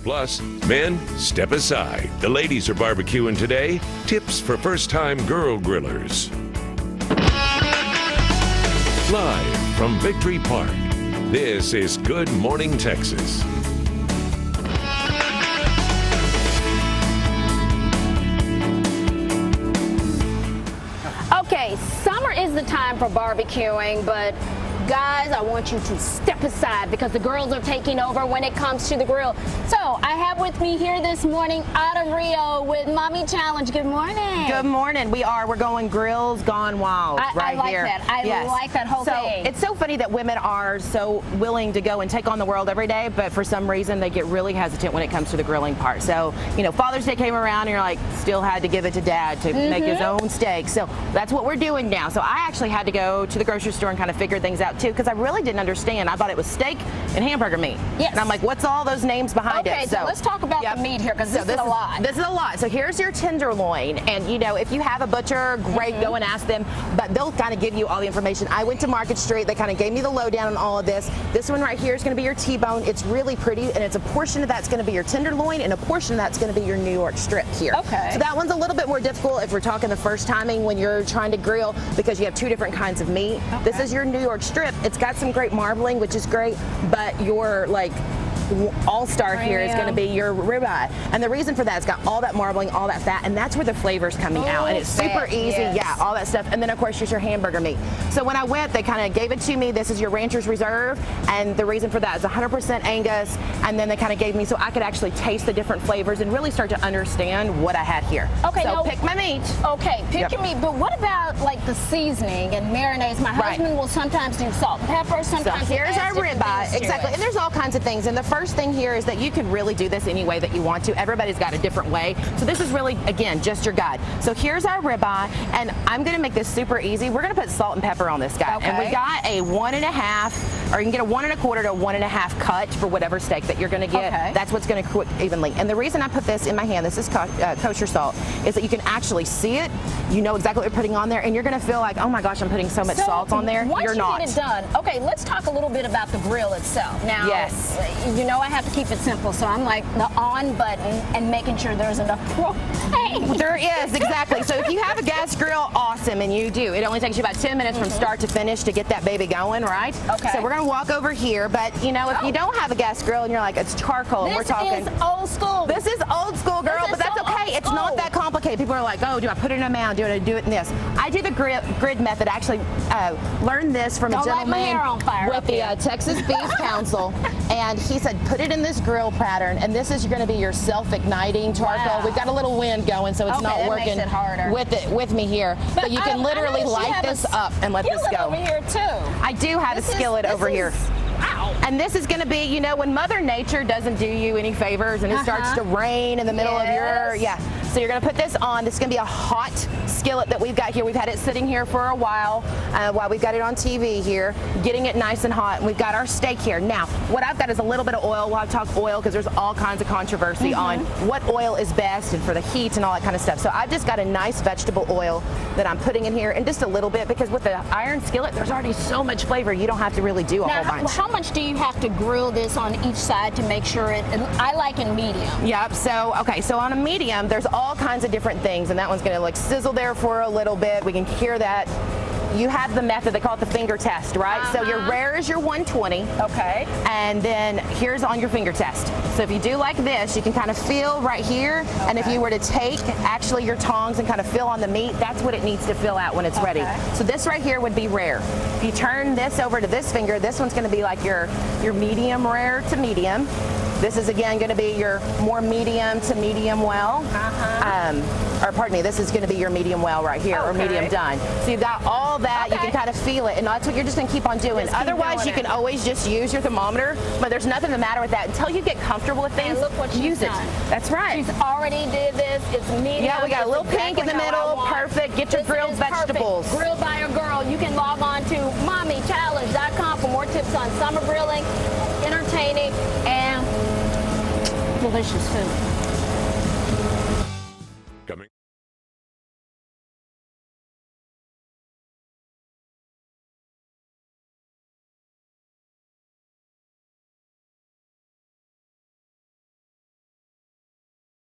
Plus, men, step aside. The ladies are barbecuing today. Tips for first-time girl grillers. Live from Victory Park, this is Good Morning Texas. Okay, summer is the time for barbecuing, but guys, I want you to step aside because the girls are taking over when it comes to the grill. So I have with me here this morning Ada Rio with Mommy Challenge. Good morning. Good morning. We're going grills gone wild I like here. That. I like that whole thing. It's so funny that women are so willing to go and take on the world every day, but for some reason they get really hesitant when it comes to the grilling part. So, you know, Father's Day came around and you're like, still had to give it to Dad to make his own steak. So that's what we're doing now. So I actually had to go to the grocery store and kind of figure things out too, because I really didn't understand. I thought it was steak and hamburger meat. Yes. And I'm like, what's all those names behind it? Okay, so let's talk about the meat here, because this is a lot. This is a lot. So here's your tenderloin. And, you know, if you have a butcher, great, go and ask them. But they'll kind of give you all the information. I went to Market Street. They kind of gave me the lowdown on all of this. This one right here is going to be your T-bone. It's really pretty, and it's a portion of that's going to be your tenderloin, and a portion of that's going to be your New York strip here. Okay. So that one's a little bit more difficult if we're talking the first timing when you're trying to grill, because you have two different kinds of meat. Okay. This is your New York strip. It's got some great marbling, which is great, but your all-star here is going to be your ribeye. And the reason for that, it's got all that marbling, all that fat, and that's where the flavor's coming out. And it's super easy, all that stuff. And then, of course, here's your hamburger meat. So when I went, they kind of gave it to me. This is your Rancher's Reserve, and the reason for that is 100% Angus, and then they kind of gave me so I could actually taste the different flavors and really start to understand what I had here. Okay, so pick my meat. Okay, pick your meat, but what about like the seasoning and marinades? My husband will sometimes do salt and pepper, sometimes so here's our ribeye, exactly, and there's all kinds of things. And the first thing here is that you can really do this any way that you want to. Everybody's got a different way. So this is really, again, just your guide. So here's our ribeye, and I'm going to make this super easy. We're going to put salt and pepper on this guy. Okay. And we got a 1.5, or you can get a 1.25 to a 1.5 cut for whatever steak that you're going to get. Okay. That's what's going to cook evenly. And the reason I put this in my hand, this is kosher salt, is that you can actually see it. You know exactly what you're putting on there, and you're going to feel like, oh my gosh, I'm putting so much salt on there. Once you're not. Get it done. Okay, let's talk a little bit about the grill itself. Now, you know I have to keep it simple, so I'm like the on button and making sure there's enough propane. There is, exactly. So if you have a gas grill, awesome, and you do. It only takes you about 10 minutes from start to finish to get that baby going, right? Okay. So we're going to walk over here, but you know, if you don't have a gas grill and you're like, it's charcoal, and we're talking. This is old school. This is old school, girl, but that's okay. It's not that complicated. People are like, oh, do I put it in a mound? Do I do it in this? I do the grid method. I actually learned this from a gentleman with the Texas Beef Council, and he said, put it in this grill pattern, and this is going to be your self-igniting charcoal. Wow. We've got a little wind going, so it's not working with me here. But you can literally light this up and let this go. Over here too. I do have a skillet over here. Wow. And this is going to be, you know, when Mother Nature doesn't do you any favors and it starts to rain in the middle of your, So you're going to put this on. This is going to be a hot skillet that we've got here. We've had it sitting here for a while we've got it on TV here, getting it nice and hot. And we've got our steak here. Now, what I've got is a little bit of oil. We'll talk oil because there's all kinds of controversy on what oil is best and for the heat and all that kind of stuff. So I've just got a nice vegetable oil that I'm putting in here, and just a little bit, because with the iron skillet, there's already so much flavor. You don't have to really do a whole bunch. How much do you have to grill this on each side to make sure I like in medium? Yep. So, okay, so on a medium, there's all kinds of different things, and that one's going to like sizzle there for a little bit. We can hear that. You have the method, they call it the finger test, right? So your rare is your 120. Okay. And then here's on your finger test. So if you do like this, you can kind of feel right here. Okay. And if you were to take actually your tongs and kind of feel on the meat, that's what it needs to fill out when it's ready. So this right here would be rare. If you turn this over to this finger, this one's going to be like your medium rare to medium. This is again going to be your more medium to medium well. Or pardon me, this is going to be your medium well right here, or medium done. So you've got all that, you can kind of feel it, and that's what you're just going to keep on doing. Otherwise, you can always just use your thermometer, but there's nothing the matter with that. Until you get comfortable with things, look what use it. That's right. She's already did this. It's medium. Yeah, we got a little pink in the middle. Perfect. Get your grilled vegetables. Grilled by a girl. You can log on to mommychallenge.com for more tips on summer grilling, entertaining, and delicious food.